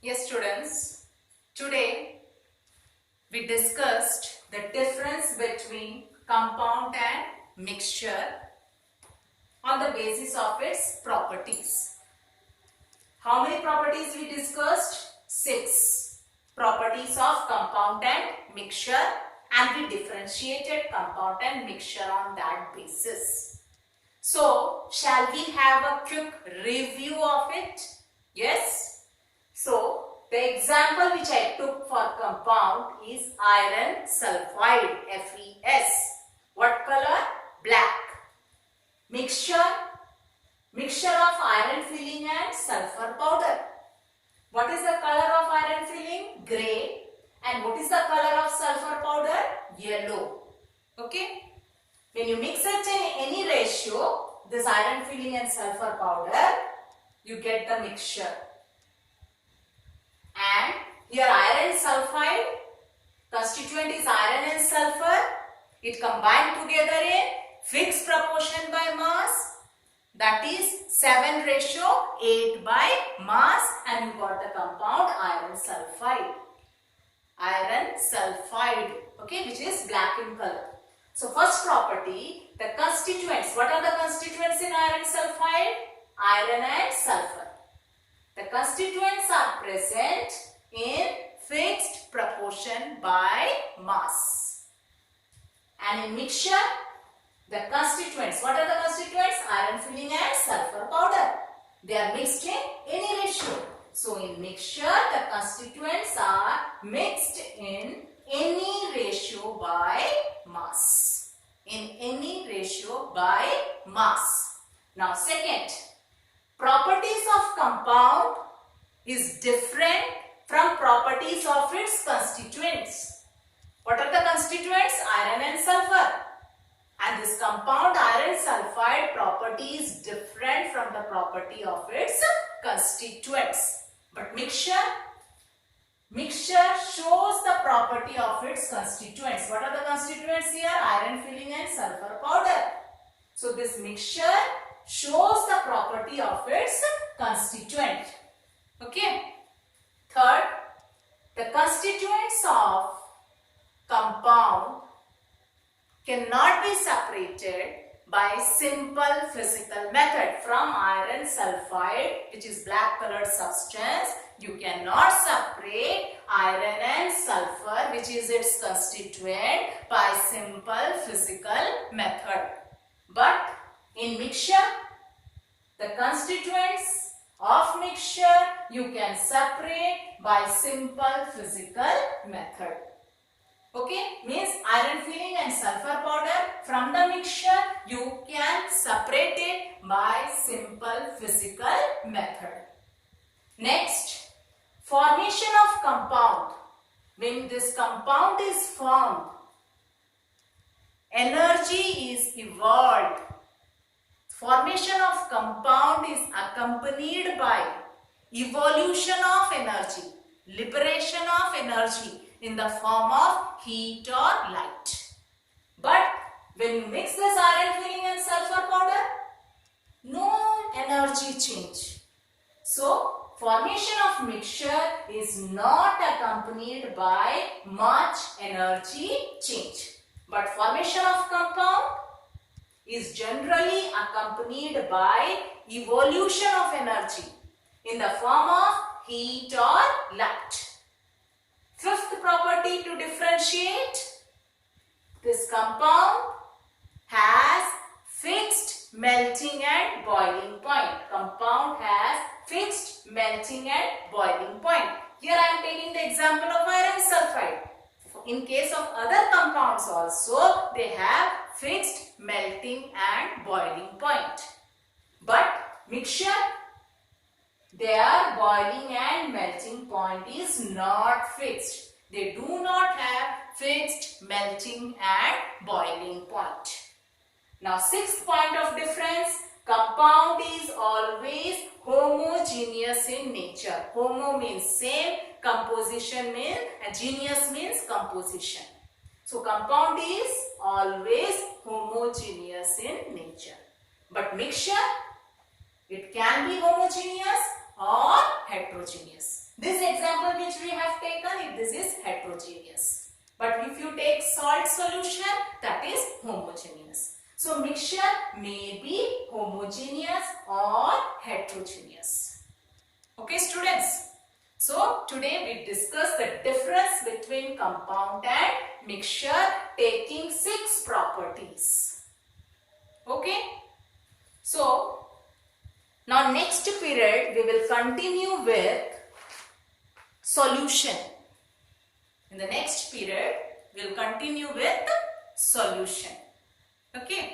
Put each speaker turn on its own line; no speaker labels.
Yes, students, today we discussed the difference between compound and mixture on the basis of its properties. How many properties we discussed? 6 properties of compound and mixture, and we differentiated compound and mixture on that basis. So, shall we have a quick review of it? Yes? So, the example which I took for compound is iron sulfide, FeS. What color? Black. Mixture of iron filling and sulfur powder. What is the color of iron filling? Grey. And what is the color of sulfur powder? Yellow. Okay. When you mix it in any ratio, this iron filling and sulfur powder, you get the mixture. And here iron sulfide, constituent is iron and sulfur. It combined together in fixed proportion by mass. That is 7:8 by mass, and you got the compound iron sulfide. Iron sulfide, okay, which is black in color. So first property, the constituents. What are the constituents in iron sulfide? Iron and sulfur. The constituents are present in fixed proportion by mass. And in mixture, the constituents. What are the constituents? Iron filling and sulfur powder. They are mixed in any ratio. So in mixture, the constituents are mixed in any ratio by mass. In any ratio by mass. Now second, properties of compound is different from properties of its constituents. What are the constituents? Iron and sulfur. And this compound iron sulfide property is different from the property of its constituents. But mixture shows the property of its constituents. What are the constituents here? Iron filling and sulfur powder. So this mixture shows the property of its constituent. Okay. Third, the constituents of compound cannot be separated by simple physical method. From iron sulfide, which is black colored substance, you cannot separate iron and sulfur, which is its constituent, by simple physical method. But in mixture, the constituents of mixture you can separate by simple physical method. Okay, means iron filling and sulfur powder, from the mixture you can separate it by simple physical method. Next, formation of compound. When this compound is formed, energy is evolved. Formation of compound is accompanied by evolution of energy, liberation of energy in the form of heat or light. But when you mix this iron filling and sulfur powder, no energy change. So formation of mixture is not accompanied by much energy change. But formation of compound is generally accompanied by evolution of energy in the form of heat or light. Fifth property to differentiate, this compound has fixed melting and boiling point. Compound has fixed melting and boiling point. Here I am taking the example of iron sulfide. In case of other compounds also, they have fixed melting and boiling point. But mixture, their boiling and melting point is not fixed. They do not have fixed melting and boiling point. Now sixth point of difference, compound is always homogeneous in nature. Homo means same, composition means, and geneous means composition. So compound is always homogeneous in nature. But mixture, it can be homogeneous or heterogeneous. This example which we have taken, this is heterogeneous. But if you take salt solution, that is homogeneous. So mixture may be homogeneous or heterogeneous. Okay, students. So today we discussed the difference between compound and mixture, taking 6 properties. Okay. So now next period we will continue with solution. In the next period we will continue with solution. Okay.